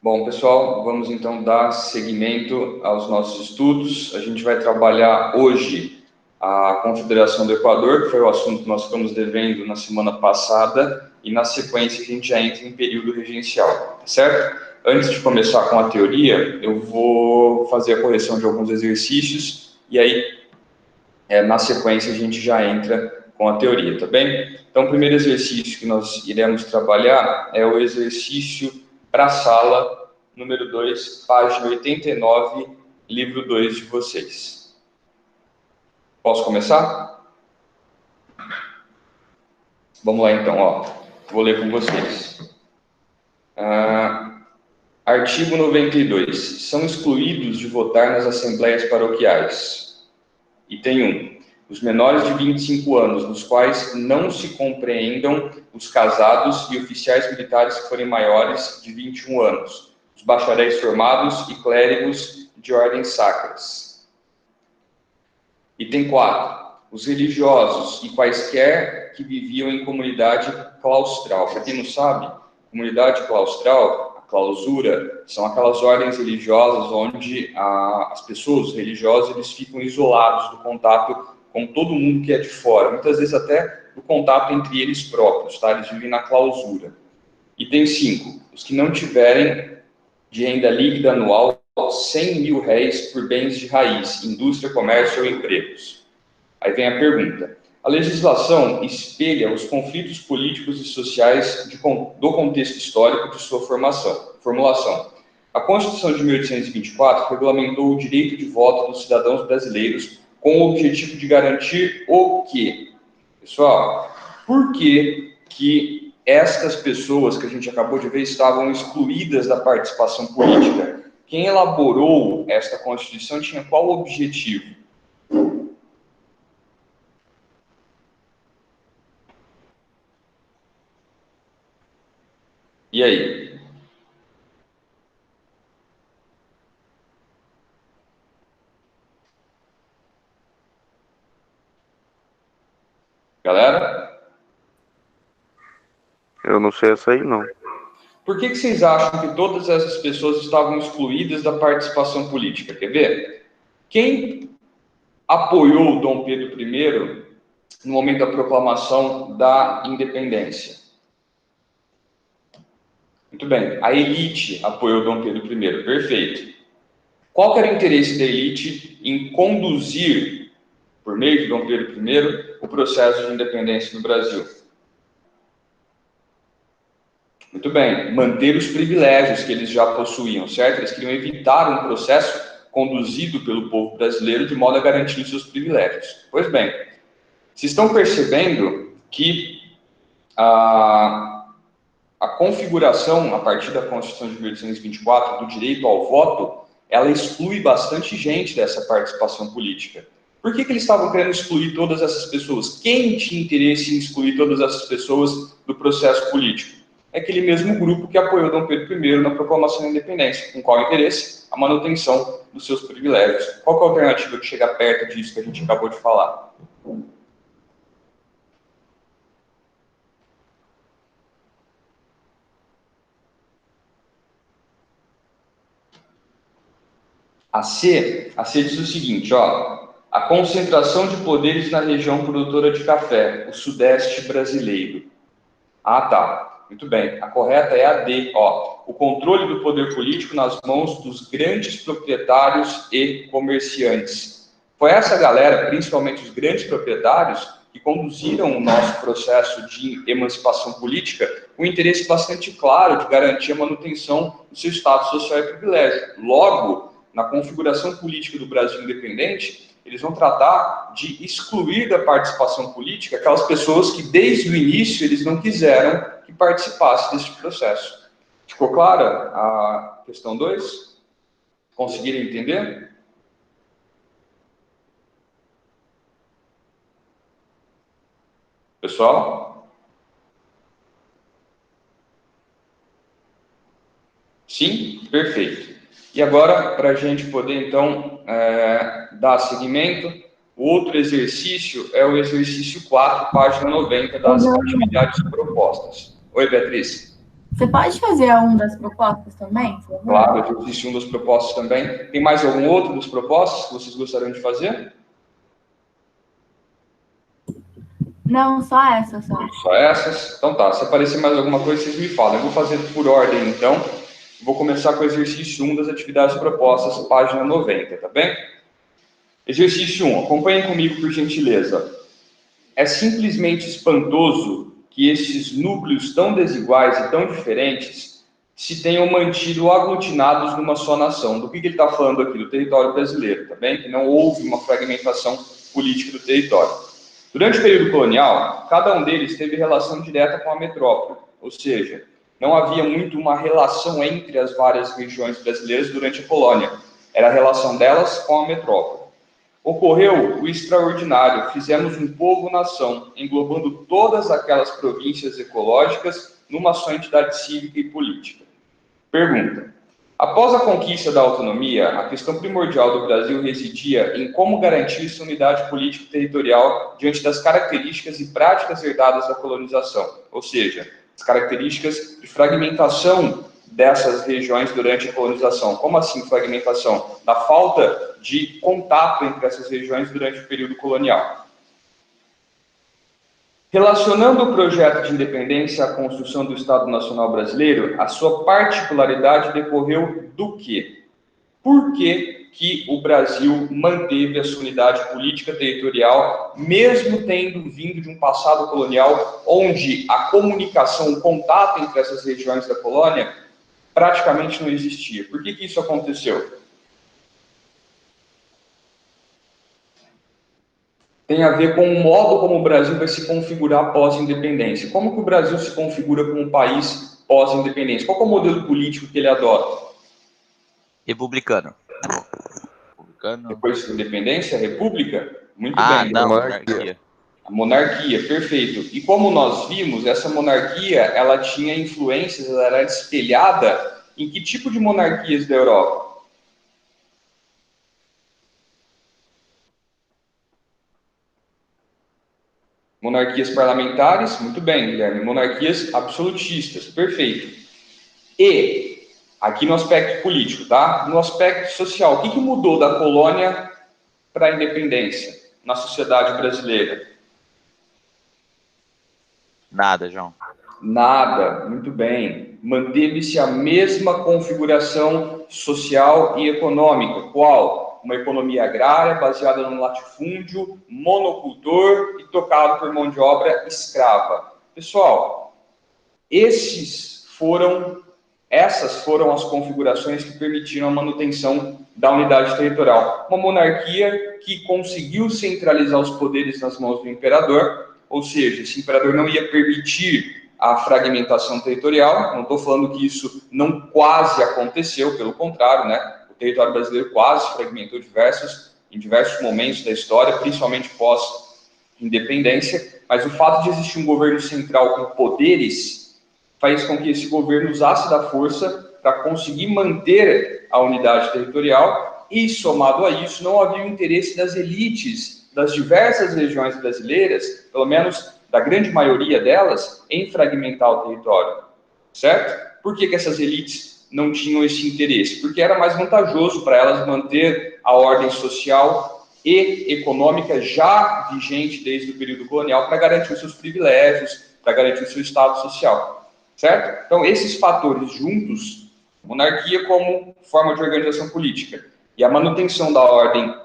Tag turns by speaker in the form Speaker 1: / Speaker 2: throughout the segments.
Speaker 1: Bom, pessoal, vamos então dar seguimento aos nossos estudos. A gente vai trabalhar hoje a Confederação do Equador, que foi o assunto que nós ficamos devendo na semana passada, e na sequência a gente já entra em período regencial, tá certo? Antes de começar com a teoria, eu vou fazer a correção de alguns exercícios, e aí, na sequência, a gente já entra com a teoria, tá bem? Então, o primeiro exercício que nós iremos trabalhar é o exercício para a sala, número 2, página 89, livro 2 de vocês. Posso começar? Vamos lá, então, ó. Vou ler com vocês. Artigo 92. São excluídos de votar nas assembleias paroquiais. Item 1. Os menores de 25 anos, nos quais não se compreendam os casados e oficiais militares que forem maiores de 21 anos, os bacharéis formados e clérigos de ordens sacras. Item 4. Os religiosos e quaisquer que viviam em comunidade claustral. Para quem não sabe, comunidade claustral, a clausura, são aquelas ordens religiosas onde as pessoas, os religiosos, eles ficam isolados do contato com todo mundo que é de fora, muitas vezes até do contato entre eles próprios, tá? Eles vivem na clausura. Item 5. Os que não tiverem de renda líquida anual 100 mil réis por bens de raiz, indústria, comércio ou empregos. Aí vem a pergunta. A legislação espelha os conflitos políticos e sociais do contexto histórico de sua formulação. A Constituição de 1824 regulamentou o direito de voto dos cidadãos brasileiros com o objetivo de garantir o quê? Pessoal, por que estas pessoas que a gente acabou de ver estavam excluídas da participação política? Quem elaborou esta Constituição tinha qual objetivo? E aí? Galera?
Speaker 2: Eu não sei essa aí, não.
Speaker 1: Por que vocês acham que todas essas pessoas estavam excluídas da participação política? Quer ver? Quem apoiou Dom Pedro I no momento da proclamação da independência? Muito bem, a elite apoiou Dom Pedro I, perfeito. Qual era o interesse da elite em conduzir, por meio de Dom Pedro I, o processo de independência no Brasil? Muito bem, manter os privilégios que eles já possuíam, certo? Eles queriam evitar um processo conduzido pelo povo brasileiro de modo a garantir os seus privilégios. Pois bem, vocês estão percebendo que a configuração, a partir da Constituição de 1824, do direito ao voto, ela exclui bastante gente dessa participação política. Por que eles estavam querendo excluir todas essas pessoas? Quem tinha interesse em excluir todas essas pessoas do processo político? É aquele mesmo grupo que apoiou Dom Pedro I na proclamação da independência. Com qual interesse? A manutenção dos seus privilégios. Qual que é a alternativa que chega perto disso que a gente acabou de falar? A C diz o seguinte, ó, a concentração de poderes na região produtora de café, o sudeste brasileiro. Ah, tá. Muito bem. A correta é a D, ó. O controle do poder político nas mãos dos grandes proprietários e comerciantes. Foi essa galera, principalmente os grandes proprietários, que conduziram o nosso processo de emancipação política com um interesse bastante claro de garantir a manutenção do seu status social e privilégio. Logo, na configuração política do Brasil independente, eles vão tratar de excluir da participação política aquelas pessoas que, desde o início, eles não quiseram que participasse desse processo. Ficou clara a questão 2? Conseguiram entender? Pessoal? Sim? Perfeito. E agora, para a gente poder, então, dar seguimento, o outro exercício é o exercício 4, página 90, das atividades propostas. Oi, Beatriz.
Speaker 2: Você pode fazer uma das propostas também, por favor?
Speaker 1: Claro, eu fiz uma das propostas também. Tem mais algum outro das propostas que vocês gostariam de fazer?
Speaker 2: Não, só essa, só.
Speaker 1: Só essas? Então tá, se aparecer mais alguma coisa, vocês me falam. Eu vou fazer por ordem, então. Vou começar com o exercício 1 das atividades propostas, página 90, tá bem? Exercício 1, acompanhem comigo, por gentileza. É simplesmente espantoso que estes núcleos tão desiguais e tão diferentes se tenham mantido aglutinados numa só nação. Do que ele está falando aqui? Do território brasileiro, tá bem? Que não houve uma fragmentação política do território. Durante o período colonial, cada um deles teve relação direta com a metrópole, ou seja, não havia muito uma relação entre as várias regiões brasileiras durante a colônia. Era a relação delas com a metrópole. Ocorreu o extraordinário, fizemos um povo-nação, englobando todas aquelas províncias ecológicas numa só entidade cívica e política. Pergunta: após a conquista da autonomia, a questão primordial do Brasil residia em como garantir sua unidade político-territorial diante das características e práticas herdadas da colonização, ou seja, as características de fragmentação dessas regiões durante a colonização. Como assim fragmentação? Da falta de contato entre essas regiões durante o período colonial. Relacionando o projeto de independência à construção do Estado Nacional Brasileiro, a sua particularidade decorreu do quê? Por que o Brasil manteve a sua unidade política territorial, mesmo tendo vindo de um passado colonial onde a comunicação, o contato entre essas regiões da colônia praticamente não existia? Por que isso aconteceu? Tem a ver com o modo como o Brasil vai se configurar pós-independência. Como que o Brasil se configura como um país pós-independência? Qual é o modelo político que ele adota?
Speaker 3: Republicano.
Speaker 1: Depois da independência, república? Muito bem.
Speaker 3: Não, monarquia.
Speaker 1: A monarquia, perfeito. E como nós vimos, essa monarquia, ela tinha influências, ela era espelhada em que tipo de monarquias da Europa? Monarquias parlamentares, muito bem, Guilherme. Monarquias absolutistas, perfeito. E, aqui no aspecto político, tá? No aspecto social, o que mudou da colônia para a independência na sociedade brasileira?
Speaker 3: Nada, João.
Speaker 1: Nada, muito bem. Manteve-se a mesma configuração social e econômica. Qual? Uma economia agrária baseada no latifúndio, monocultor e tocado por mão de obra escrava. Pessoal, essas foram as configurações que permitiram a manutenção da unidade territorial. Uma monarquia que conseguiu centralizar os poderes nas mãos do imperador, ou seja, esse imperador não ia permitir a fragmentação territorial. Não estou falando que isso não quase aconteceu, pelo contrário, né? O território brasileiro quase se fragmentou em diversos momentos da história, principalmente pós-independência, mas o fato de existir um governo central com poderes faz com que esse governo usasse da força para conseguir manter a unidade territorial e, somado a isso, não havia o interesse das elites das diversas regiões brasileiras, pelo menos da grande maioria delas, em fragmentar o território, certo? Por que essas elites não tinham esse interesse? Porque era mais vantajoso para elas manter a ordem social e econômica já vigente desde o período colonial para garantir os seus privilégios, para garantir o seu estado social, certo? Então, esses fatores juntos, monarquia como forma de organização política e a manutenção da ordem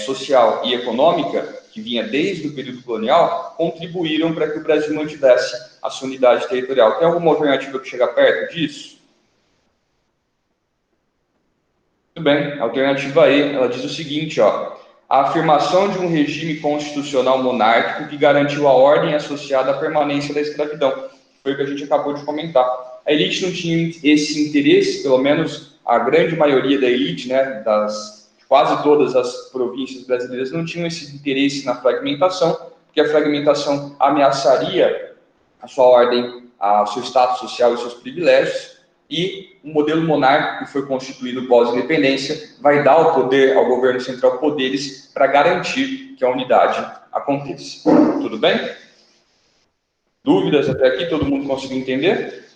Speaker 1: social e econômica, que vinha desde o período colonial, contribuíram para que o Brasil mantivesse a sua unidade territorial. Tem alguma alternativa que chega perto disso? Muito bem, a alternativa E, ela diz o seguinte, ó: a afirmação de um regime constitucional monárquico que garantiu a ordem associada à permanência da escravidão. Foi o que a gente acabou de comentar. A elite não tinha esse interesse, pelo menos a grande maioria da elite, né, quase todas as províncias brasileiras não tinham esse interesse na fragmentação, porque a fragmentação ameaçaria a sua ordem, o seu status social e seus privilégios, e o modelo monárquico que foi constituído pós-independência vai dar ao governo central poderes para garantir que a unidade aconteça. Tudo bem? Dúvidas até aqui? Todo mundo conseguiu entender?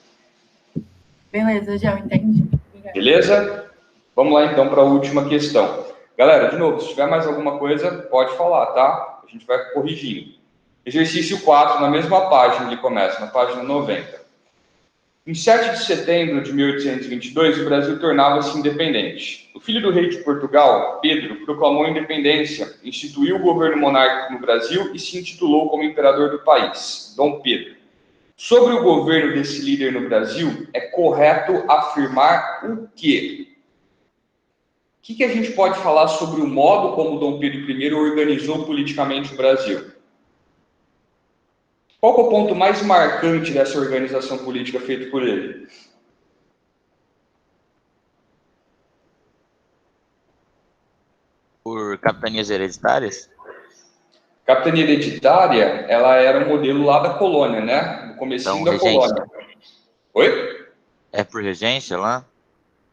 Speaker 2: Beleza, já entendi. Obrigada.
Speaker 1: Beleza? Vamos lá então para a última questão. Galera, de novo, se tiver mais alguma coisa, pode falar, tá? A gente vai corrigindo. Exercício 4, na mesma página ele começa, na página 90. Em 7 de setembro de 1822, o Brasil tornava-se independente. O filho do rei de Portugal, Pedro, proclamou a independência, instituiu o governo monárquico no Brasil e se intitulou como imperador do país, Dom Pedro. Sobre o governo desse líder no Brasil, é correto afirmar o quê? O que a gente pode falar sobre o modo como Dom Pedro I organizou politicamente o Brasil? Qual que é o ponto mais marcante dessa organização política feita por ele?
Speaker 3: Por capitanias hereditárias?
Speaker 1: Capitania hereditária, ela era um modelo lá da colônia, né? No comecinho
Speaker 3: Então,
Speaker 1: da colônia. Oi?
Speaker 3: É por regência lá?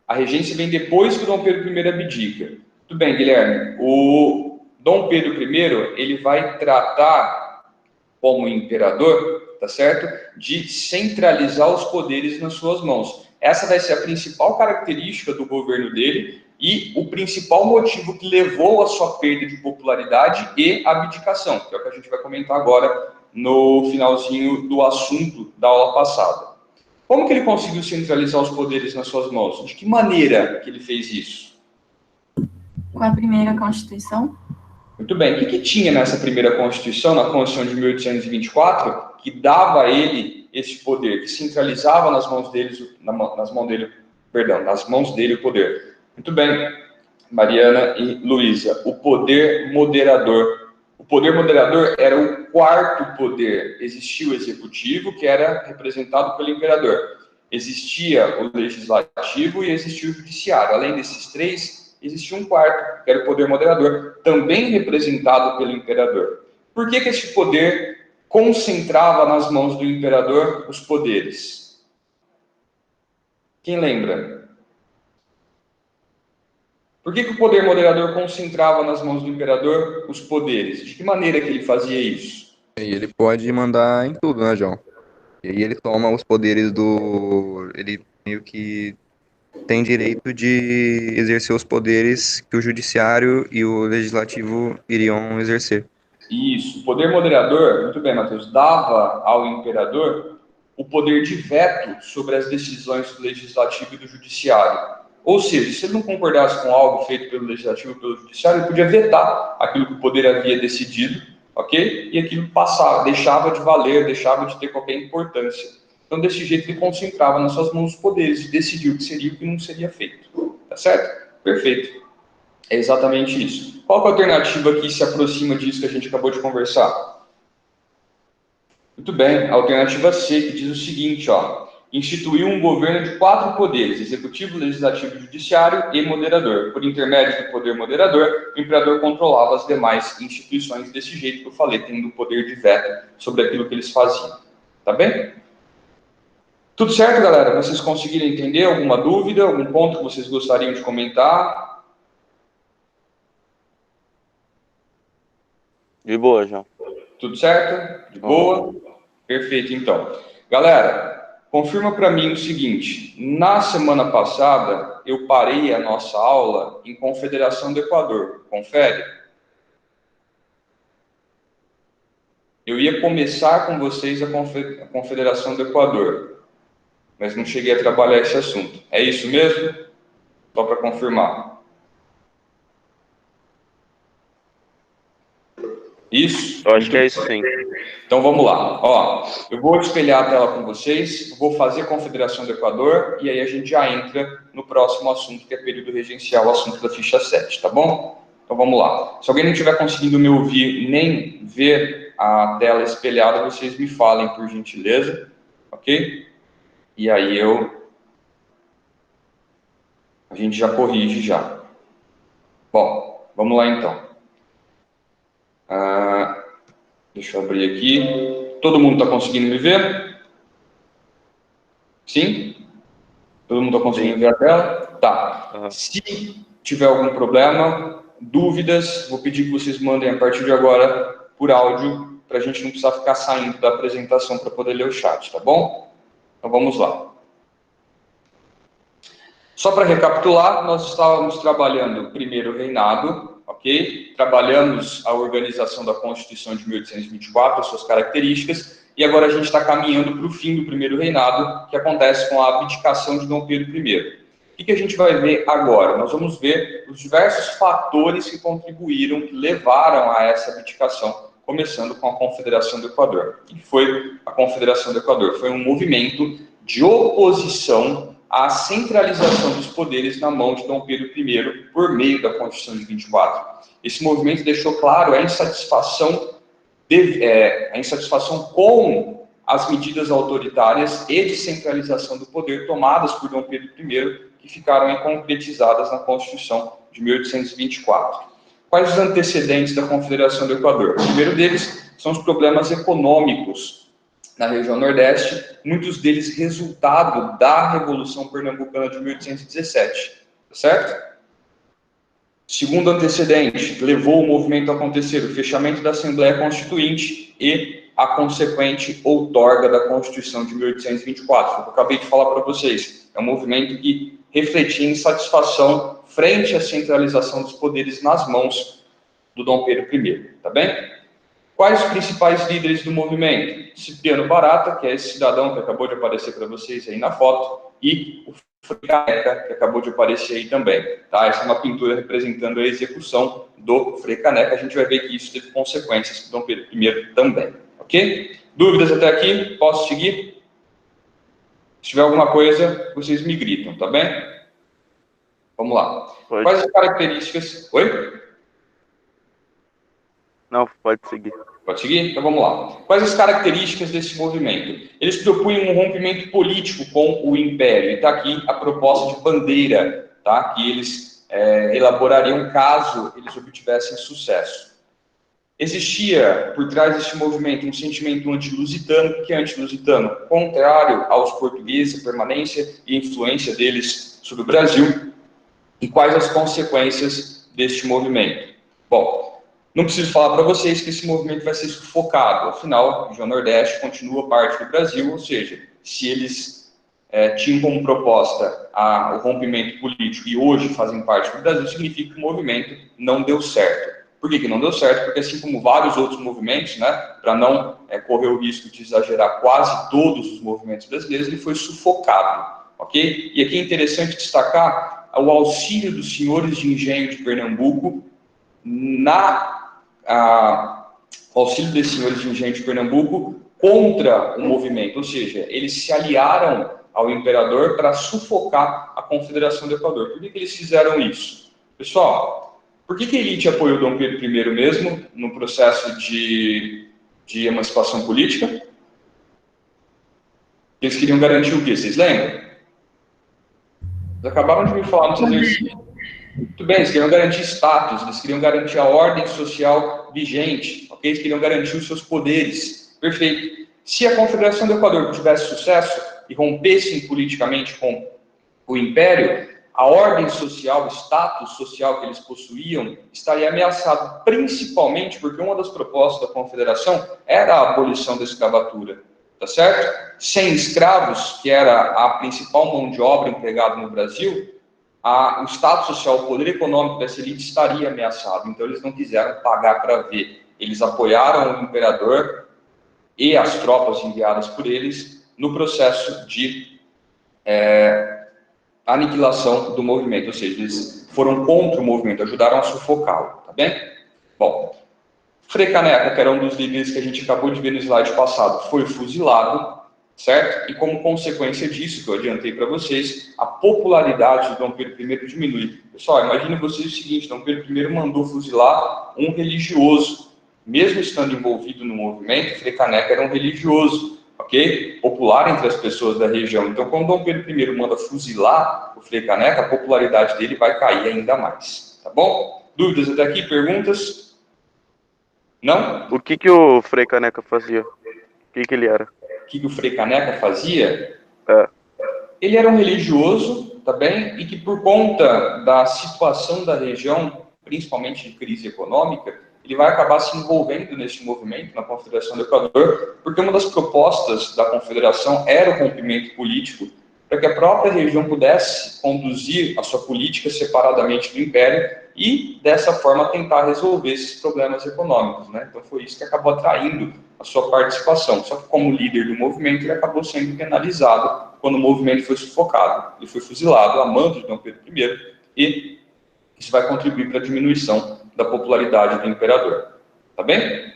Speaker 1: A regência vem depois que o Dom Pedro I abdica. Tudo bem, Guilherme. O Dom Pedro I, ele vai tratar como imperador, tá certo? De centralizar os poderes nas suas mãos. Essa vai ser a principal característica do governo dele e o principal motivo que levou à sua perda de popularidade e abdicação, que é o que a gente vai comentar agora no finalzinho do assunto da aula passada. Como que ele conseguiu centralizar os poderes nas suas mãos? De que maneira que ele fez isso?
Speaker 2: Com a primeira Constituição?
Speaker 1: Muito bem. O que tinha nessa primeira Constituição, na Constituição de 1824, que dava a ele esse poder, que centralizava nas mãos dele o poder? Muito bem, Mariana e Luísa. O poder moderador. O poder moderador era o quarto poder. Existia o executivo, que era representado pelo imperador. Existia o legislativo e existia o judiciário. Além desses três, existia um quarto, que era o poder moderador, também representado pelo imperador. Por que esse poder concentrava nas mãos do imperador os poderes? Quem lembra? Por que o poder moderador concentrava nas mãos do imperador os poderes? De que maneira que ele fazia isso?
Speaker 4: E ele pode mandar em tudo, né, João? E aí ele toma os poderes do... Ele meio que tem direito de exercer os poderes que o judiciário e o legislativo iriam exercer.
Speaker 1: Isso. O poder moderador, muito bem, Matheus, dava ao imperador o poder de veto sobre as decisões do legislativo e do judiciário. Ou seja, se ele não concordasse com algo feito pelo legislativo e pelo judiciário, ele podia vetar aquilo que o poder havia decidido, ok? E aquilo passava, deixava de valer, deixava de ter qualquer importância. Então, desse jeito, ele concentrava nas suas mãos os poderes e decidiu o que seria e o que não seria feito. Tá certo? Perfeito. É exatamente isso. Qual que é a alternativa que se aproxima disso que a gente acabou de conversar? Muito bem, a alternativa C, que diz o seguinte, ó. Instituiu um governo de 4 poderes, executivo, legislativo, judiciário e moderador. Por intermédio do poder moderador, o imperador controlava as demais instituições desse jeito que eu falei, tendo o poder de veto sobre aquilo que eles faziam. Tá bem? Tudo certo, galera? Vocês conseguiram entender? Alguma dúvida? Algum ponto que vocês gostariam de comentar?
Speaker 5: De boa, João.
Speaker 1: Tudo certo? De boa? Perfeito, então. Galera, confirma para mim o seguinte. Na semana passada, eu parei a nossa aula em Confederação do Equador. Confere? Eu ia começar com vocês a Confederação do Equador, mas não cheguei a trabalhar esse assunto. É isso mesmo? Só para confirmar. Isso?
Speaker 5: Eu acho que é isso sim.
Speaker 1: Então vamos lá. Ó, eu vou espelhar a tela com vocês, vou fazer a Confederação do Equador e aí a gente já entra no próximo assunto, que é período regencial, o assunto da ficha 7, tá bom? Então vamos lá. Se alguém não estiver conseguindo me ouvir nem ver a tela espelhada, vocês me falem, por gentileza, ok? E aí a gente já corrige já. Bom, vamos lá então. Deixa eu abrir aqui. Todo mundo está conseguindo me ver? Sim? Todo mundo está conseguindo ver a tela? Tá.
Speaker 5: Uhum.
Speaker 1: Se tiver algum problema, dúvidas, vou pedir que vocês mandem a partir de agora por áudio, para a gente não precisar ficar saindo da apresentação para poder ler o chat, tá bom? Então vamos lá. Só para recapitular, nós estávamos trabalhando o primeiro reinado, ok? Trabalhamos a organização da Constituição de 1824, as suas características, e agora a gente está caminhando para o fim do primeiro reinado, que acontece com a abdicação de Dom Pedro I. O que a gente vai ver agora? Nós vamos ver os diversos fatores que contribuíram, que levaram a essa abdicação, começando com a Confederação do Equador. O que foi a Confederação do Equador? Foi um movimento de oposição à centralização dos poderes na mão de Dom Pedro I por meio da Constituição de 24. Esse movimento deixou claro a insatisfação com as medidas autoritárias e de centralização do poder tomadas por Dom Pedro I, que ficaram concretizadas na Constituição de 1824. Quais os antecedentes da Confederação do Equador? O primeiro deles são os problemas econômicos na região Nordeste, muitos deles resultado da Revolução Pernambucana de 1817, certo? Segundo antecedente, que levou o movimento a acontecer, o fechamento da Assembleia Constituinte e a consequente outorga da Constituição de 1824. Eu acabei de falar para vocês, é um movimento que refletia insatisfação frente à centralização dos poderes nas mãos do Dom Pedro I, tá bem? Quais os principais líderes do movimento? Cipriano Barata, que é esse cidadão que acabou de aparecer para vocês aí na foto, e o Frei Caneca, que acabou de aparecer aí também, tá? Essa é uma pintura representando a execução do Frei Caneca. A gente vai ver que isso teve consequências para Dom Pedro I também, ok? Dúvidas até aqui? Posso seguir? Se tiver alguma coisa, vocês me gritam, tá bem? Vamos lá.
Speaker 5: Pode.
Speaker 1: Quais as características... Oi?
Speaker 5: Não, pode seguir.
Speaker 1: Pode seguir? Então vamos lá. Quais as características desse movimento? Eles propunham um rompimento político com o Império. E está aqui a proposta de bandeira, tá? Que eles elaborariam caso eles obtivessem sucesso. Existia, por trás desse movimento, um sentimento anti-lusitano. O que é anti-lusitano? Contrário aos portugueses, a permanência e influência deles sobre o Brasil. E quais as consequências deste movimento? Bom, não preciso falar para vocês que esse movimento vai ser sufocado. Afinal, a região Nordeste continua parte do Brasil, ou seja, se eles tinham como proposta o rompimento político e hoje fazem parte do Brasil, significa que o movimento não deu certo. Por que não deu certo? Porque assim como vários outros movimentos, né, para não correr o risco de exagerar quase todos os movimentos brasileiros, ele foi sufocado, ok? E aqui é interessante destacar o auxílio dos senhores de engenho de Pernambuco o auxílio desses senhores de engenho de Pernambuco contra o movimento, ou seja, eles se aliaram ao imperador para sufocar a Confederação do Equador. Por que eles fizeram isso? Pessoal, por que a elite apoiou Dom Pedro I mesmo no processo de emancipação política? Eles queriam garantir o quê? Vocês lembram? Eles acabaram de me falar nos exercícios. Muito bem, eles queriam garantir status, eles queriam garantir a ordem social vigente, ok? Eles queriam garantir os seus poderes. Perfeito. Se a Confederação do Equador tivesse sucesso e rompessem politicamente com o Império, a ordem social, o status social que eles possuíam estaria ameaçado, principalmente porque uma das propostas da Confederação era a abolição da escravatura, tá certo? Sem escravos, que era a principal mão de obra empregada no Brasil, o status social, o poder econômico dessa elite estaria ameaçado. Então eles não quiseram pagar para ver. Eles apoiaram o imperador e as tropas enviadas por eles no processo de aniquilação do movimento, ou seja, eles foram contra o movimento, ajudaram a sufocá-lo, tá bem? Bom, Frei Caneca, que era um dos líderes que a gente acabou de ver no slide passado, foi fuzilado, certo? E como consequência disso, que eu adiantei para vocês, a popularidade de Dom Pedro I diminui. Pessoal, imagine vocês o seguinte, Dom Pedro I mandou fuzilar um religioso, mesmo estando envolvido no movimento, Frei Caneca era um religioso, ok? Popular entre as pessoas da região. Então, quando Dom Pedro I manda fuzilar o Frei Caneca, a popularidade dele vai cair ainda mais, tá bom? Dúvidas até aqui? Perguntas? Não?
Speaker 5: O que o Frei Caneca fazia? O que ele era?
Speaker 1: O que o Frei Caneca fazia? Ele era um religioso, tá bem? E que por conta da situação da região, principalmente de crise econômica, ele vai acabar se envolvendo nesse movimento, na Confederação do Equador, porque uma das propostas da Confederação era o rompimento político para que a própria região pudesse conduzir a sua política separadamente do Império e, dessa forma, tentar resolver esses problemas econômicos, né? Então, foi isso que acabou atraindo a sua participação. Só que, como líder do movimento, ele acabou sendo penalizado quando o movimento foi sufocado. Ele foi fuzilado a mando de Dom Pedro I e isso vai contribuir para a diminuição da popularidade do imperador. Tá bem?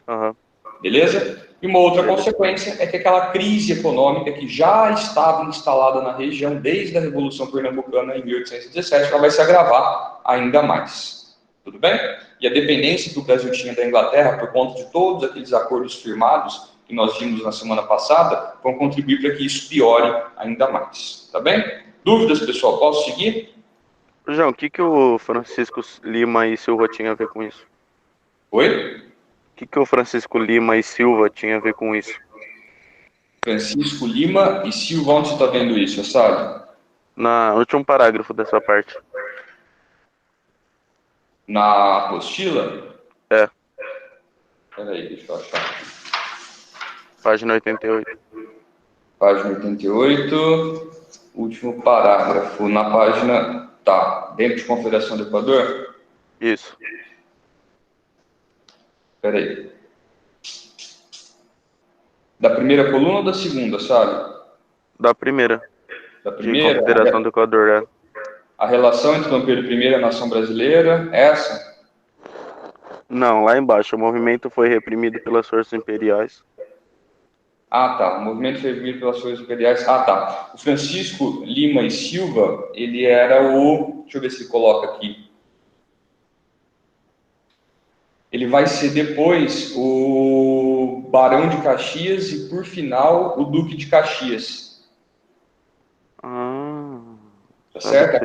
Speaker 5: Aham.
Speaker 1: Beleza? E uma outra consequência é que aquela crise econômica que já estava instalada na região desde a Revolução Pernambucana em 1817, ela vai se agravar ainda mais. Tudo bem? E a dependência que o Brasil tinha da Inglaterra, por conta de todos aqueles acordos firmados que nós vimos na semana passada, vão contribuir para que isso piore ainda mais. Tá bem? Dúvidas, pessoal? Posso seguir?
Speaker 5: João, o que o Francisco Lima e Silva tinha a ver com isso?
Speaker 1: Oi?
Speaker 5: O que o Francisco Lima e Silva tinha a ver com isso?
Speaker 1: Francisco Lima e Silva, onde você está vendo isso, sabe?
Speaker 5: No último parágrafo dessa parte.
Speaker 1: Na apostila?
Speaker 5: É.
Speaker 1: Peraí, deixa eu achar.
Speaker 5: Página 88.
Speaker 1: Página 88, último parágrafo. Na página, tá, dentro de Confederação do Equador?
Speaker 5: Isso.
Speaker 1: Peraí. Da primeira coluna ou da segunda, sabe?
Speaker 5: Da primeira.
Speaker 1: Da
Speaker 5: De
Speaker 1: primeira?
Speaker 5: Confederação do Equador, é.
Speaker 1: A relação entre Dom Pedro I e a nação brasileira, essa?
Speaker 5: Não, lá embaixo. O movimento foi reprimido pelas forças imperiais.
Speaker 1: Ah, tá. O movimento foi reprimido pelas forças imperiais. Ah, tá. O Francisco Lima e Silva, ele era o... Deixa eu ver se ele coloca aqui. Ele vai ser depois o Barão de Caxias e, por final, o Duque de Caxias. Tá certo?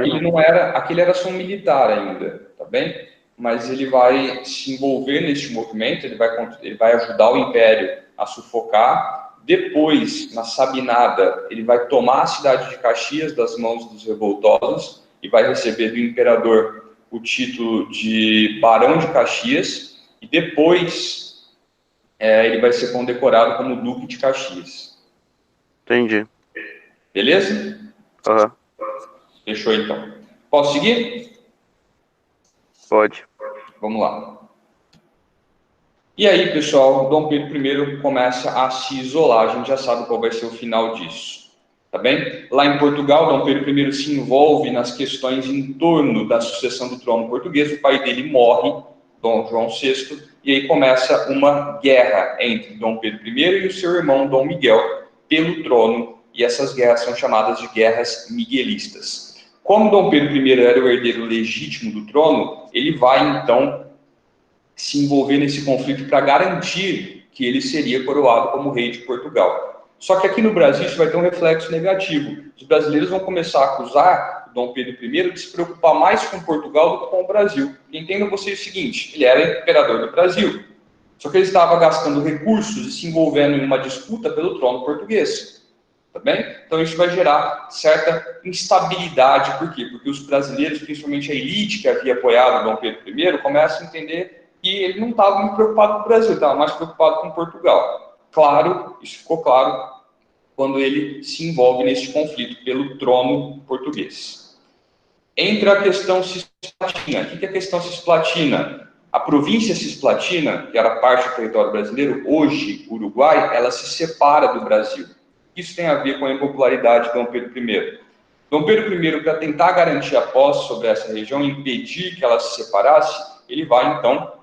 Speaker 1: Aquele era só um militar ainda, tá bem? Mas ele vai se envolver neste movimento, ele vai ajudar o Império a sufocar. Depois, na Sabinada, ele vai tomar a cidade de Caxias das mãos dos revoltosos e vai receber do Imperador o título de Barão de Caxias. E depois ele vai ser condecorado como Duque de Caxias.
Speaker 5: Entendi.
Speaker 1: Beleza?
Speaker 5: Aham.
Speaker 1: Fechou então. Posso seguir?
Speaker 5: Pode.
Speaker 1: Vamos lá. E aí, pessoal, Dom Pedro I começa a se isolar. A gente já sabe qual vai ser o final disso. Tá bem? Lá em Portugal, Dom Pedro I se envolve nas questões em torno da sucessão do trono português. O pai dele morre, Dom João VI, e aí começa uma guerra entre Dom Pedro I e o seu irmão Dom Miguel pelo trono, e essas guerras são chamadas de guerras miguelistas. Como Dom Pedro I era o herdeiro legítimo do trono, ele vai então se envolver nesse conflito para garantir que ele seria coroado como rei de Portugal. Só que aqui no Brasil isso vai ter um reflexo negativo. Os brasileiros vão começar a acusar Dom Pedro I de se preocupar mais com Portugal do que com o Brasil. E entendam vocês o seguinte, ele era imperador do Brasil, só que ele estava gastando recursos e se envolvendo em uma disputa pelo trono português. Tá bem? Então isso vai gerar certa instabilidade. Por quê? Porque os brasileiros, principalmente a elite que havia apoiado Dom Pedro I, começam a entender que ele não estava muito preocupado com o Brasil, estava mais preocupado com Portugal. Claro, isso ficou claro quando ele se envolve neste conflito pelo trono português. Entra a questão cisplatina. O que é a questão cisplatina? A província cisplatina, que era parte do território brasileiro, hoje Uruguai, ela se separa do Brasil. Isso tem a ver com a impopularidade de Dom Pedro I. Dom Pedro I, para tentar garantir a posse sobre essa região, impedir que ela se separasse, ele vai então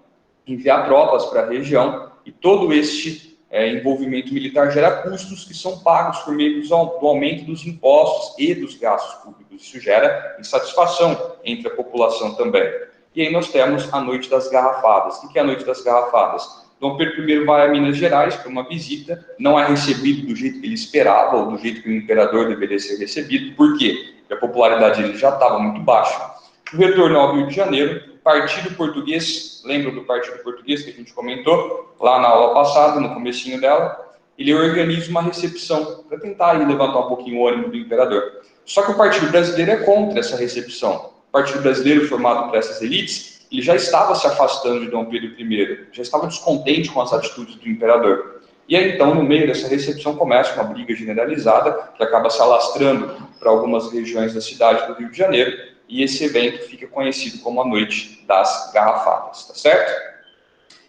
Speaker 1: enviar tropas para a região, e todo este envolvimento militar gera custos que são pagos por meio do aumento dos impostos e dos gastos públicos. Isso gera insatisfação entre a população também. E aí nós temos a Noite das Garrafadas. O que é a Noite das Garrafadas? Dom Pedro I vai a Minas Gerais para uma visita, não é recebido do jeito que ele esperava, ou do jeito que o imperador deveria ser recebido. Por quê? Porque a popularidade dele já estava muito baixa. O retorno ao Rio de Janeiro, Partido Português, lembra do Partido Português que a gente comentou lá na aula passada, no comecinho dela? Ele organiza uma recepção para tentar aí levantar um pouquinho o ânimo do imperador. Só que o Partido Brasileiro é contra essa recepção. O Partido Brasileiro, formado por essas elites, ele já estava se afastando de Dom Pedro I, já estava descontente com as atitudes do imperador. E aí, então, no meio dessa recepção, começa uma briga generalizada, que acaba se alastrando para algumas regiões da cidade do Rio de Janeiro, e esse evento fica conhecido como a Noite das Garrafadas, tá certo?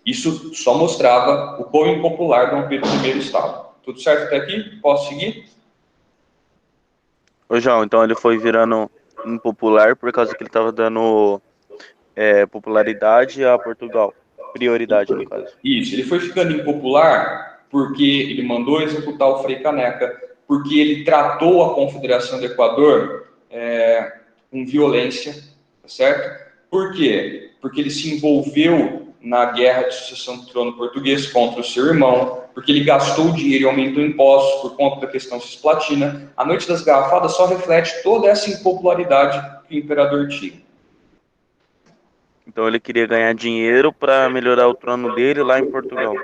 Speaker 1: Isso só mostrava o quão impopular Dom Pedro I estava. Tudo certo até aqui? Posso seguir?
Speaker 5: Ô, João, então ele foi virando impopular por causa que ele tava dando popularidade a Portugal. Prioridade, no caso.
Speaker 1: Isso, ele foi ficando impopular porque ele mandou executar o Frei Caneca, porque ele tratou a Confederação do Equador com violência, tá certo? Por quê? Porque ele se envolveu na guerra de sucessão do trono português contra o seu irmão, porque ele gastou dinheiro e aumentou impostos por conta da questão cisplatina. A Noite das Garrafadas só reflete toda essa impopularidade que o imperador tinha.
Speaker 5: Então ele queria ganhar dinheiro para melhorar o trono dele lá em Portugal.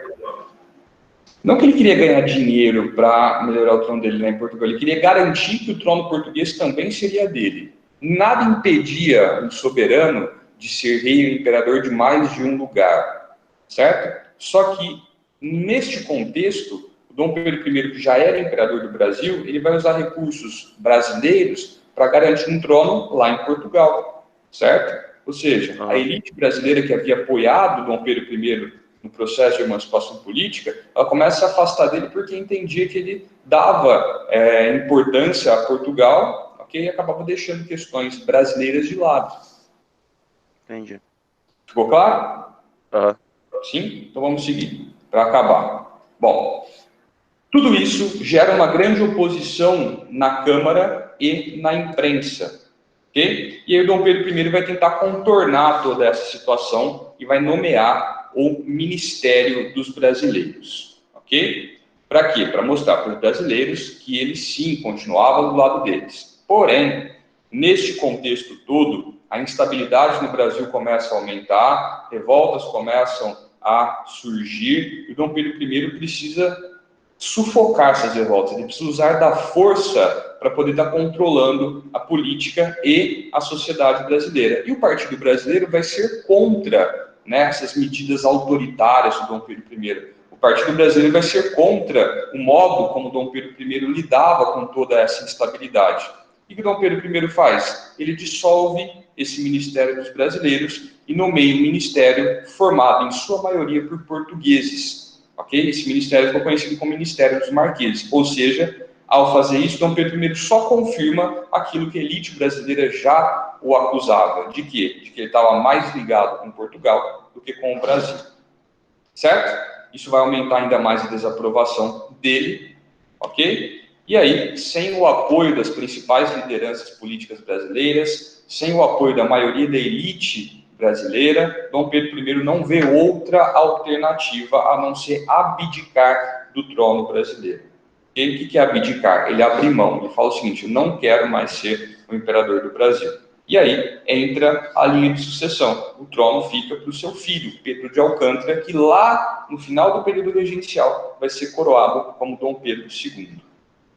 Speaker 1: Não que ele queria ganhar dinheiro para melhorar o trono dele lá em Portugal, ele queria garantir que o trono português também seria dele. Nada impedia um soberano de ser rei ou imperador de mais de um lugar, certo? Só que, neste contexto, o Dom Pedro I, que já era imperador do Brasil, ele vai usar recursos brasileiros para garantir um trono lá em Portugal, certo? Ou seja, a elite brasileira que havia apoiado Dom Pedro I no processo de emancipação política, ela começa a se afastar dele porque entendia que ele dava importância a Portugal, okay? E acabava deixando questões brasileiras de lado.
Speaker 5: Entendi.
Speaker 1: Ficou claro?
Speaker 5: Uhum.
Speaker 1: Sim? Então vamos seguir, para acabar. Bom, tudo isso gera uma grande oposição na Câmara e na imprensa. Okay? E aí o Dom Pedro I vai tentar contornar toda essa situação e vai nomear o Ministério dos Brasileiros. Ok? Para quê? Para mostrar para os brasileiros que ele sim continuava do lado deles. Porém, neste contexto todo, a instabilidade no Brasil começa a aumentar, revoltas começam a surgir, e o Dom Pedro I precisa sufocar essas revoltas, ele precisa usar da força para poder estar controlando a política e a sociedade brasileira. E o Partido Brasileiro vai ser contra, né, essas medidas autoritárias do Dom Pedro I. O Partido Brasileiro vai ser contra o modo como Dom Pedro I lidava com toda essa instabilidade. E o que Dom Pedro I faz? Ele dissolve esse Ministério dos Brasileiros e nomeia um ministério formado, em sua maioria, por portugueses. Okay? Esse ministério ficou conhecido como Ministério dos Marqueses. Ou seja, ao fazer isso, Dom Pedro I só confirma aquilo que a elite brasileira já o acusava. De quê? De que ele estava mais ligado com Portugal do que com o Brasil. Certo? Isso vai aumentar ainda mais a desaprovação dele. Ok? E aí, sem o apoio das principais lideranças políticas brasileiras, sem o apoio da maioria da elite brasileira, Dom Pedro I não vê outra alternativa a não ser abdicar do trono brasileiro. E o que é abdicar? Ele abre mão, ele fala o seguinte: eu não quero mais ser o imperador do Brasil. E aí entra a linha de sucessão. O trono fica para o seu filho, Pedro de Alcântara, que lá no final do período regencial vai ser coroado como Dom Pedro II.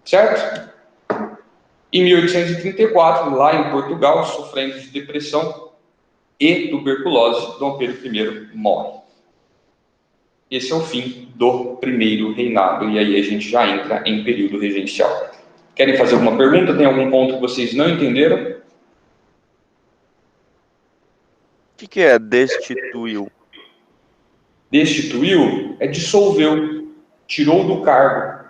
Speaker 1: Certo? Em 1834, lá em Portugal, sofrendo de depressão e tuberculose, Dom Pedro I morre. Esse é o fim do primeiro reinado, e aí a gente já entra em período regencial. Querem fazer alguma pergunta? Tem algum ponto que vocês não entenderam?
Speaker 5: O que é destituiu?
Speaker 1: Destituiu é dissolveu, tirou do cargo.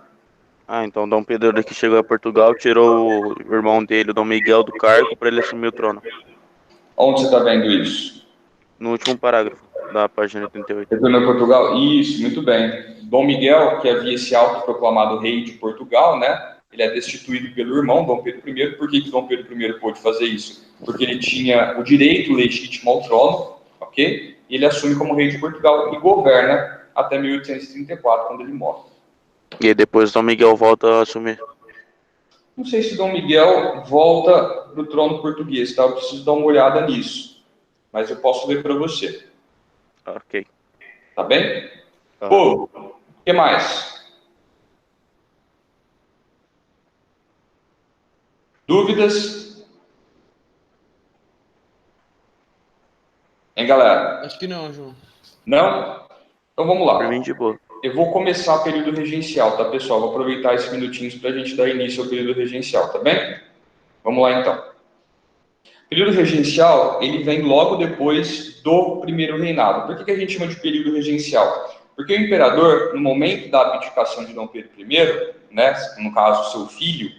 Speaker 5: Ah, então Dom Pedro, que chegou a Portugal, tirou o irmão dele, o Dom Miguel, do cargo para ele assumir o trono.
Speaker 1: Onde você está vendo isso?
Speaker 5: No último parágrafo da página 88.
Speaker 1: Retornou a Portugal? Isso, muito bem. Dom Miguel, que havia se autoproclamado rei de Portugal, né? Ele é destituído pelo irmão, Dom Pedro I. Por que Dom Pedro I pôde fazer isso? Porque ele tinha o direito legítimo ao trono, ok? E ele assume como rei de Portugal e governa até 1834, quando ele morre.
Speaker 5: E aí depois Dom Miguel volta a assumir.
Speaker 1: Não sei se Dom Miguel volta para o trono português, tá? Eu preciso dar uma olhada nisso. Mas eu posso ler para você.
Speaker 5: Ok.
Speaker 1: Tá bem?
Speaker 5: Uhum.
Speaker 1: Pô, o que mais? Dúvidas? Hein, galera?
Speaker 6: Acho que não, João.
Speaker 1: Não? Então vamos lá.
Speaker 5: Por mim de boa.
Speaker 1: eu vou começar o período regencial, tá, pessoal? Vou aproveitar esses minutinhos para a gente dar início ao período regencial, tá bem? Vamos lá, então. O período regencial, ele vem logo depois do primeiro reinado. Por que a gente chama de período regencial? Porque o imperador, no momento da abdicação de Dom Pedro I, né, no caso, seu filho,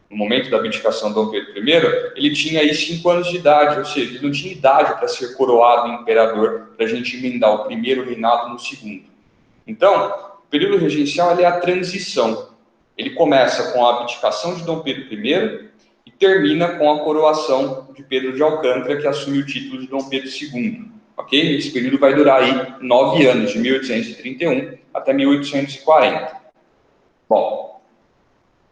Speaker 1: no momento da abdicação de Dom Pedro I, ele tinha aí 5 anos de idade, ou seja, ele não tinha idade para ser coroado imperador, para a gente emendar o primeiro reinado no segundo. Então, o período regencial é a transição. Ele começa com a abdicação de Dom Pedro I e termina com a coroação de Pedro de Alcântara, que assume o título de Dom Pedro II. Ok? Esse período vai durar aí 9 anos, de 1831 até 1840. Bom,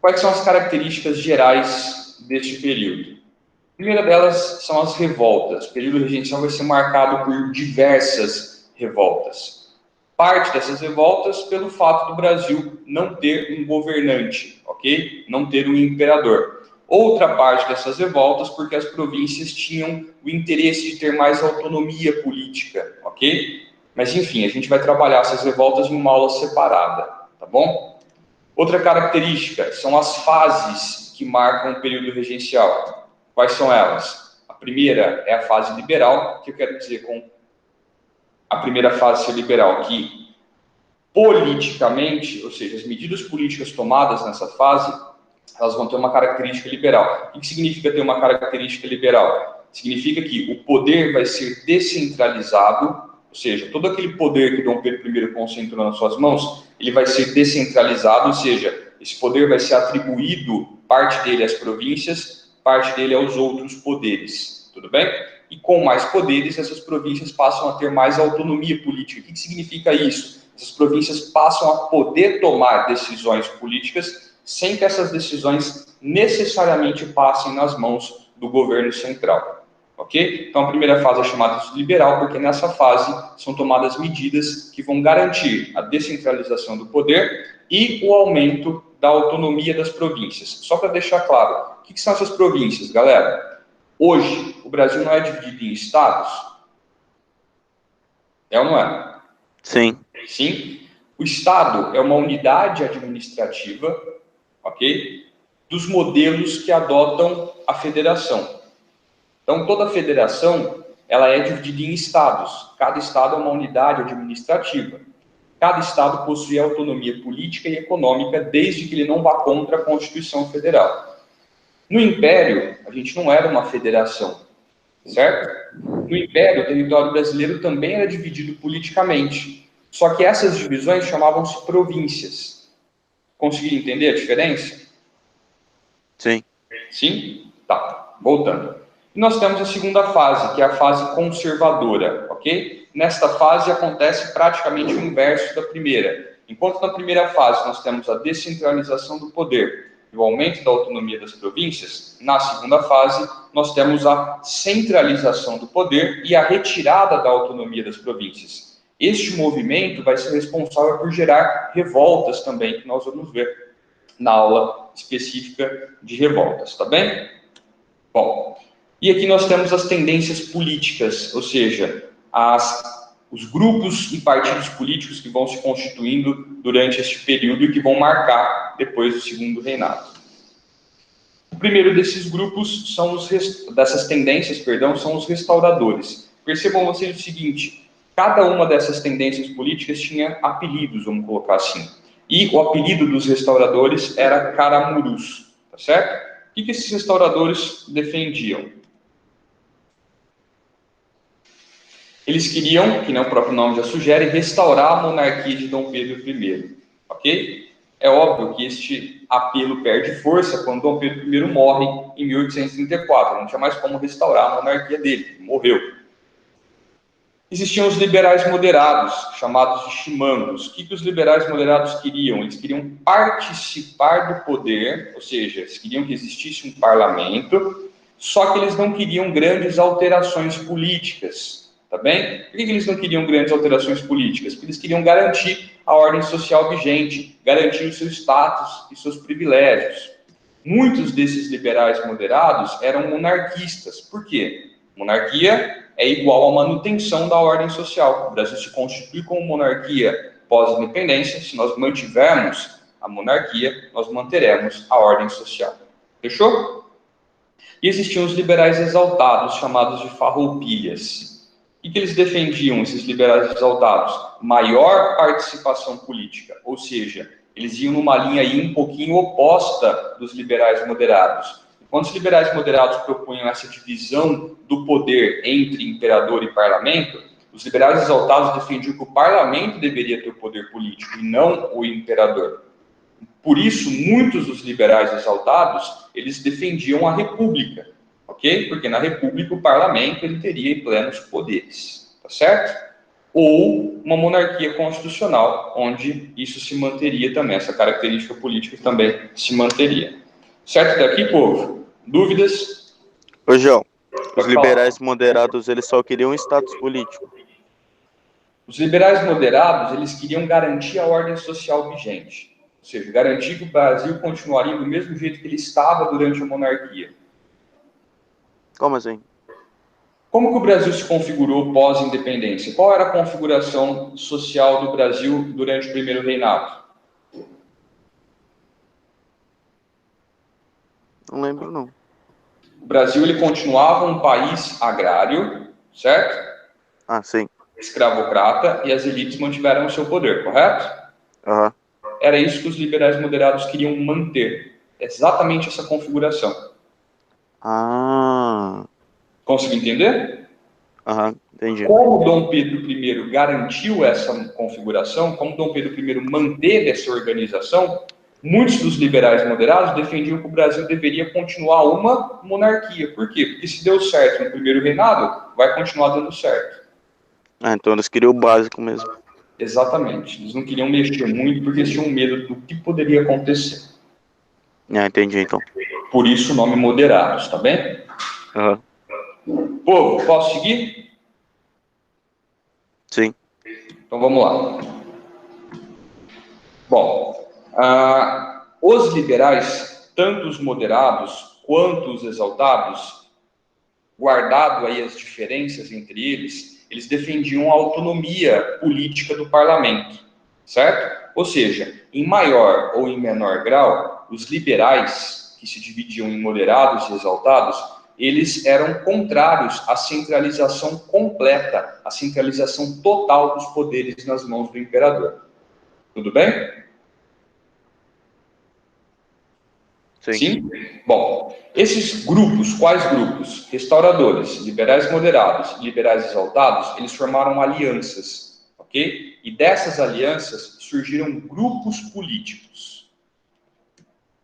Speaker 1: quais são as características gerais deste período? A primeira delas são as revoltas. O período regencial vai ser marcado por diversas revoltas. Parte dessas revoltas pelo fato do Brasil não ter um governante, ok? Não ter um imperador. Outra parte dessas revoltas porque as províncias tinham o interesse de ter mais autonomia política, ok? Mas, enfim, a gente vai trabalhar essas revoltas em uma aula separada, tá bom? Outra característica são as fases que marcam o período regencial. Quais são elas? A primeira é a fase liberal, que eu quero dizer com a primeira fase ser liberal, que politicamente, ou seja, as medidas políticas tomadas nessa fase, elas vão ter uma característica liberal. O que significa ter uma característica liberal? Significa que o poder vai ser descentralizado, ou seja, todo aquele poder que Dom Pedro I concentrou nas suas mãos, ele vai ser descentralizado, ou seja, esse poder vai ser atribuído, parte dele às províncias, parte dele aos outros poderes, tudo bem? E com mais poderes, essas províncias passam a ter mais autonomia política. O que significa isso? Essas províncias passam a poder tomar decisões políticas sem que essas decisões necessariamente passem nas mãos do governo central. Ok? Então, a primeira fase é chamada de liberal, porque nessa fase são tomadas medidas que vão garantir a descentralização do poder e o aumento da autonomia das províncias. Só para deixar claro, o que são essas províncias, galera? Hoje, o Brasil não é dividido em estados? É ou não é?
Speaker 5: Sim.
Speaker 1: Sim. O estado é uma unidade administrativa, ok? Dos modelos que adotam a federação. Então, toda federação, ela é dividida em estados. Cada estado é uma unidade administrativa. Cada estado possui autonomia política e econômica, desde que ele não vá contra a Constituição Federal. No Império, a gente não era uma federação, certo? No Império, o território brasileiro também era dividido politicamente. Só que essas divisões chamavam-se províncias. Conseguiram entender a diferença?
Speaker 5: Sim.
Speaker 1: Sim? Tá, voltando. E nós temos a segunda fase, que é a fase conservadora, ok? Nesta fase acontece praticamente o inverso da primeira. Enquanto na primeira fase nós temos a descentralização do poder e o aumento da autonomia das províncias, na segunda fase nós temos a centralização do poder e a retirada da autonomia das províncias. Este movimento vai ser responsável por gerar revoltas também, que nós vamos ver na aula específica de revoltas, tá bem? Bom, e aqui nós temos as tendências políticas, ou seja, os grupos e partidos políticos que vão se constituindo durante este período e que vão marcar depois do segundo reinado. O primeiro desses grupos dessas tendências, são os restauradores. Percebam vocês o seguinte, cada uma dessas tendências políticas tinha apelidos, vamos colocar assim. E o apelido dos restauradores era Caramurus, tá certo? O que esses restauradores defendiam? Eles queriam, que nem o próprio nome já sugere, restaurar a monarquia de Dom Pedro I, ok? É óbvio que este apelo perde força quando Dom Pedro I morre em 1834, não tinha mais como restaurar a monarquia dele, morreu. Existiam os liberais moderados, chamados de chimangos. O que os liberais moderados queriam? Eles queriam participar do poder, ou seja, eles queriam que existisse um parlamento, só que eles não queriam grandes alterações políticas, tá bem? Por que eles não queriam grandes alterações políticas? Porque eles queriam garantir a ordem social vigente, garantir o seu status e seus privilégios. Muitos desses liberais moderados eram monarquistas. Por quê? Monarquia é igual à manutenção da ordem social. O Brasil se constitui como monarquia pós-independência, se nós mantivermos a monarquia, nós manteremos a ordem social. Fechou? E existiam os liberais exaltados, chamados de farroupilhas. O que eles defendiam, esses liberais exaltados? Maior participação política, ou seja, eles iam numa linha aí um pouquinho oposta dos liberais moderados. Quando os liberais moderados propunham essa divisão do poder entre imperador e parlamento, os liberais exaltados defendiam que o parlamento deveria ter o poder político e não o imperador. Por isso, muitos dos liberais exaltados, eles defendiam a república, ok? Porque na república o parlamento ele teria plenos poderes, tá certo? Ou uma monarquia constitucional, onde isso se manteria também, essa característica política também se manteria. Certo daqui, povo? Dúvidas?
Speaker 5: Ô, João, os
Speaker 1: Pode
Speaker 5: liberais moderados, eles só queriam um status político.
Speaker 1: Os liberais moderados, eles queriam garantir a ordem social vigente. Ou seja, garantir que o Brasil continuaria do mesmo jeito que ele estava durante a monarquia.
Speaker 5: Como assim?
Speaker 1: Como que o Brasil se configurou pós-independência? Qual era a configuração social do Brasil durante o primeiro reinado?
Speaker 5: Não lembro, não.
Speaker 1: O Brasil ele continuava um país agrário, certo?
Speaker 5: Ah, sim.
Speaker 1: Escravocrata, e as elites mantiveram o seu poder, correto?
Speaker 5: Aham.
Speaker 1: Era isso que os liberais moderados queriam manter. Exatamente essa configuração.
Speaker 5: Ah.
Speaker 1: Conseguiu entender?
Speaker 5: Aham, entendi.
Speaker 1: Como Dom Pedro I garantiu essa configuração, como Dom Pedro I manteve essa organização, muitos dos liberais moderados defendiam que o Brasil deveria continuar uma monarquia. Por quê? Porque se deu certo no primeiro reinado, vai continuar dando certo.
Speaker 5: Ah, então eles queriam o básico mesmo.
Speaker 1: Exatamente. Eles não queriam mexer muito porque eles tinham medo do que poderia acontecer.
Speaker 5: Ah, entendi, então.
Speaker 1: Por isso o nome moderados, tá bem?
Speaker 5: Aham.
Speaker 1: Povo, posso seguir?
Speaker 5: Sim.
Speaker 1: Então vamos lá. Bom, os liberais, tanto os moderados quanto os exaltados, guardado aí as diferenças entre eles defendiam a autonomia política do parlamento, certo? Ou seja, em maior ou em menor grau, os liberais, que se dividiam em moderados e exaltados, eles eram contrários à centralização completa, à centralização total dos poderes nas mãos do imperador. Tudo bem?
Speaker 5: Sim.
Speaker 1: Sim? Bom, esses grupos, quais grupos? Restauradores, liberais moderados, liberais exaltados, eles formaram alianças, ok? E dessas alianças surgiram grupos políticos.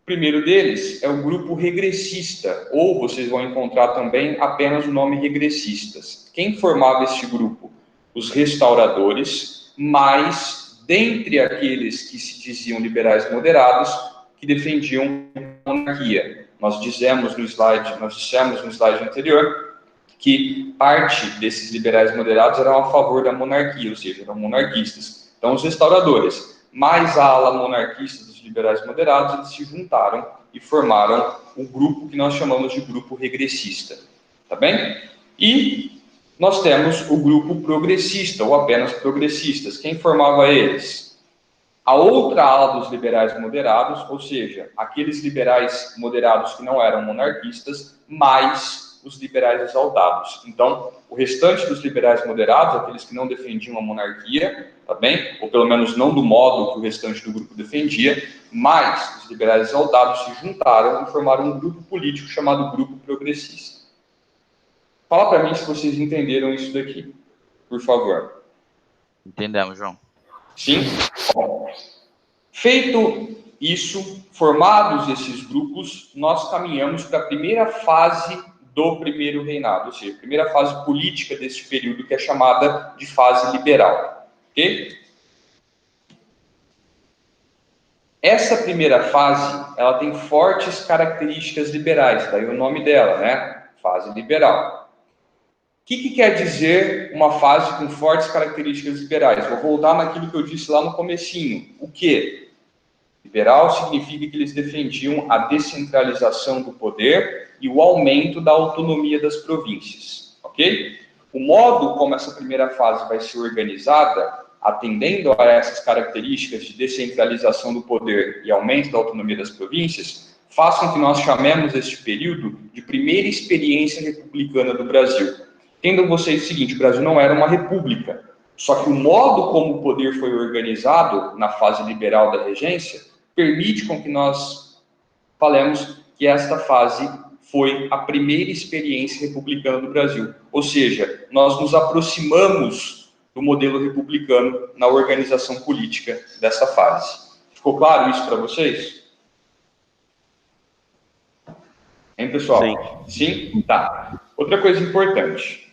Speaker 1: O primeiro deles é o grupo regressista, ou vocês vão encontrar também apenas o nome regressistas. Quem formava este grupo? Os restauradores, mas dentre aqueles que se diziam liberais moderados, que defendiam a monarquia. Nós dissemos no slide anterior que parte desses liberais moderados eram a favor da monarquia, ou seja, eram monarquistas. Então, os restauradores, mais a ala monarquista dos liberais moderados, eles se juntaram e formaram o grupo que nós chamamos de grupo regressista. Tá bem? E nós temos o grupo progressista, ou apenas progressistas. Quem formava eles? A outra ala dos liberais moderados, ou seja, aqueles liberais moderados que não eram monarquistas, mais os liberais exaltados. Então, o restante dos liberais moderados, aqueles que não defendiam a monarquia, tá bem? Ou pelo menos não do modo que o restante do grupo defendia, mais os liberais exaltados se juntaram e formaram um grupo político chamado Grupo Progressista. Fala para mim se vocês entenderam isso daqui, por favor.
Speaker 3: Entendemos, João.
Speaker 1: Sim? Bom, feito isso, formados esses grupos, nós caminhamos para a primeira fase do primeiro reinado, ou seja, a primeira fase política desse período, que é chamada de fase liberal. Ok? Essa primeira fase, ela tem fortes características liberais, daí o nome dela, né? Fase liberal. O que quer dizer uma fase com fortes características liberais? Vou voltar naquilo que eu disse lá no comecinho. O quê? Liberal significa que eles defendiam a descentralização do poder e o aumento da autonomia das províncias, ok? O modo como essa primeira fase vai ser organizada, atendendo a essas características de descentralização do poder e aumento da autonomia das províncias, façam que nós chamemos este período de primeira experiência republicana do Brasil. Entendam vocês o seguinte, o Brasil não era uma república, só que o modo como o poder foi organizado na fase liberal da regência permite com que nós falemos que esta fase foi a primeira experiência republicana do Brasil. Ou seja, nós nos aproximamos do modelo republicano na organização política dessa fase. Ficou claro isso para vocês? Hein, pessoal? Sim? Tá. Outra coisa importante.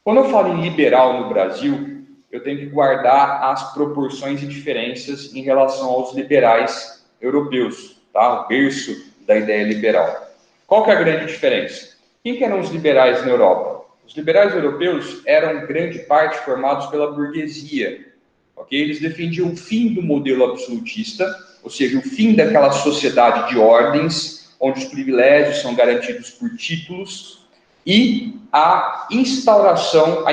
Speaker 1: Quando eu falo em liberal no Brasil, eu tenho que guardar as proporções e diferenças em relação aos liberais europeus, tá? O berço da ideia liberal. Qual que é a grande diferença? Quem que eram os liberais na Europa? Os liberais europeus eram, grande parte, formados pela burguesia. Okay? Eles defendiam o fim do modelo absolutista, ou seja, o fim daquela sociedade de ordens, onde os privilégios são garantidos por títulos, e a instalação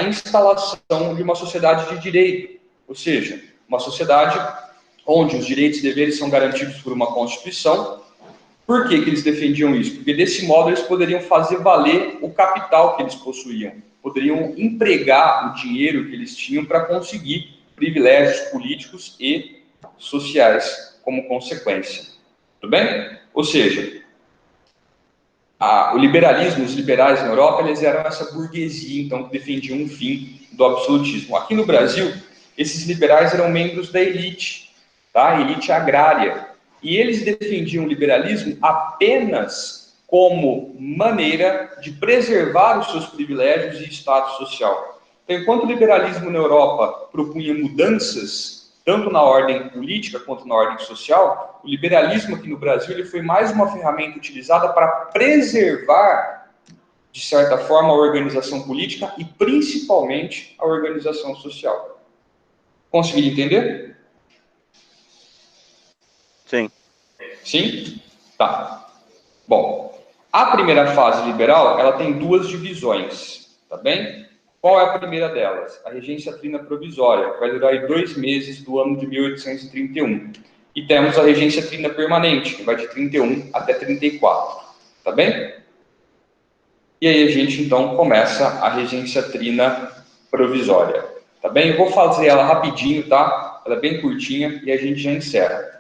Speaker 1: de uma sociedade de direito, ou seja, uma sociedade onde os direitos e deveres são garantidos por uma Constituição. Por que eles defendiam isso? Porque desse modo eles poderiam fazer valer o capital que eles possuíam, poderiam empregar o dinheiro que eles tinham para conseguir privilégios políticos e sociais como consequência. Tudo bem? Ou seja, o liberalismo, os liberais na Europa, eles eram essa burguesia, então, que defendiam o fim do absolutismo. Aqui no Brasil, esses liberais eram membros da elite, tá? Elite agrária. E eles defendiam o liberalismo apenas como maneira de preservar os seus privilégios e status social. Então, enquanto o liberalismo na Europa propunha mudanças, tanto na ordem política quanto na ordem social, o liberalismo aqui no Brasil ele foi mais uma ferramenta utilizada para preservar, de certa forma, a organização política e, principalmente, a organização social. Conseguiram entender?
Speaker 5: Sim.
Speaker 1: Sim? Tá. Bom, a primeira fase liberal, ela tem duas divisões, tá bem? Qual é a primeira delas? A regência trina provisória, que vai durar aí 2 meses do ano de 1831. E temos a regência trina permanente, que vai de 31 até 34, tá bem? E aí a gente, então, começa a regência trina provisória, tá bem? Eu vou fazer ela rapidinho, tá? Ela é bem curtinha e a gente já encerra.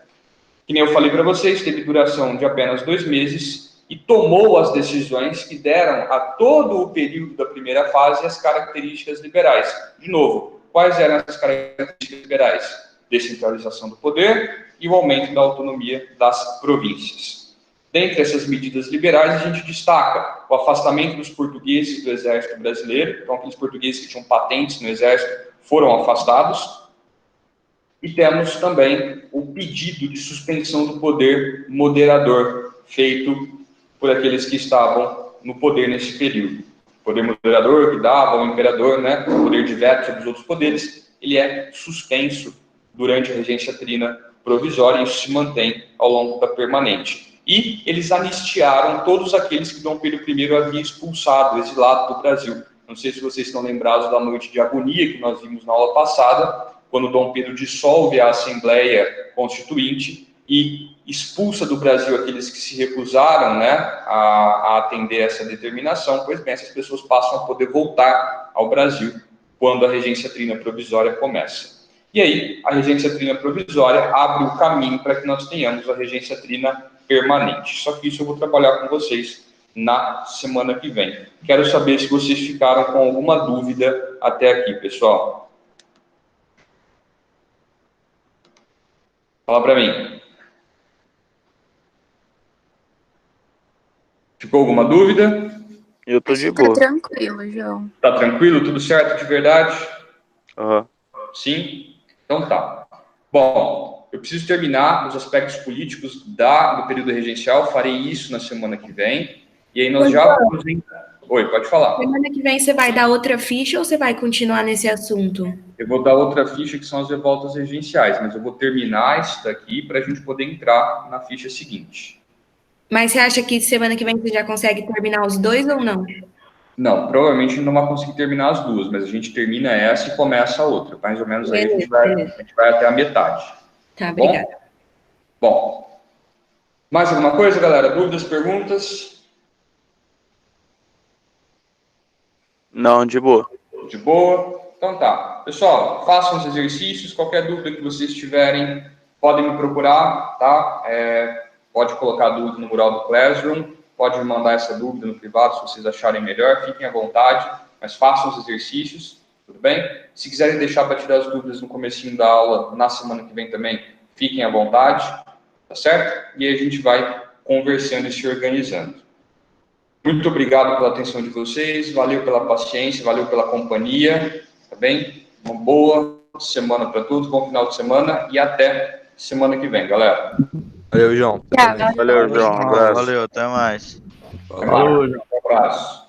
Speaker 1: Que nem eu falei para vocês, teve duração de apenas 2 meses e tomou as decisões que deram a todo o período da primeira fase as características liberais. De novo, quais eram as características liberais? Descentralização do poder e o aumento da autonomia das províncias. Dentre essas medidas liberais, a gente destaca o afastamento dos portugueses do exército brasileiro, então aqueles portugueses que tinham patentes no exército foram afastados. E temos também o pedido de suspensão do poder moderador, feito por aqueles que estavam no poder nesse período. O poder moderador que dava ao imperador, né, o poder de veto sobre os outros poderes, ele é suspenso durante a regência trina provisória e isso se mantém ao longo da permanente. E eles anistiaram todos aqueles que Dom Pedro I havia expulsado, exilado do Brasil. Não sei se vocês estão lembrados da noite de agonia que nós vimos na aula passada, quando Dom Pedro dissolve a Assembleia Constituinte e expulsa do Brasil aqueles que se recusaram, né, a atender essa determinação, pois bem, essas pessoas passam a poder voltar ao Brasil quando a regência trina provisória começa. E aí, a regência trina provisória abre o caminho para que nós tenhamos a regência trina permanente. Só que isso eu vou trabalhar com vocês na semana que vem. Quero saber se vocês ficaram com alguma dúvida até aqui, pessoal. Fala para mim. Ficou alguma dúvida?
Speaker 5: Eu tô de boa.
Speaker 2: Tá tranquilo, João.
Speaker 1: Tá tranquilo? Tudo certo de verdade?
Speaker 5: Uhum.
Speaker 1: Sim? Então tá. Bom, eu preciso terminar os aspectos políticos do período regencial, farei isso na semana que vem, e aí nós já vamos entrar. Oi, pode falar.
Speaker 6: Semana que vem você vai dar outra ficha ou você vai continuar nesse assunto?
Speaker 1: Eu vou dar outra ficha que são as revoltas regenciais, mas eu vou terminar isso daqui para a gente poder entrar na ficha seguinte.
Speaker 6: Mas você acha que semana que vem você já consegue terminar os dois ou não?
Speaker 1: Não, provavelmente não vai conseguir terminar as duas, mas a gente termina essa e começa a outra. Mais ou menos aí a gente vai até a metade.
Speaker 6: Tá,
Speaker 1: Bom?
Speaker 6: obrigada.
Speaker 1: Bom, mais alguma coisa, galera? Dúvidas, perguntas?
Speaker 5: Não, de boa.
Speaker 1: De boa? Então tá. Pessoal, façam os exercícios. Qualquer dúvida que vocês tiverem, podem me procurar, tá? Pode colocar a dúvida no mural do Classroom. Pode me mandar essa dúvida no privado se vocês acharem melhor. Fiquem à vontade, mas façam os exercícios, tudo bem? Se quiserem deixar para tirar as dúvidas no comecinho da aula, na semana que vem também, fiquem à vontade, tá certo? E aí a gente vai conversando e se organizando. Muito obrigado pela atenção de vocês, valeu pela paciência, valeu pela companhia, tá bem? Uma boa semana para todos, bom final de semana e até semana que vem, galera.
Speaker 4: Valeu, João.
Speaker 5: Valeu, João. Um abraço.
Speaker 3: Valeu, até mais.
Speaker 1: Um abraço.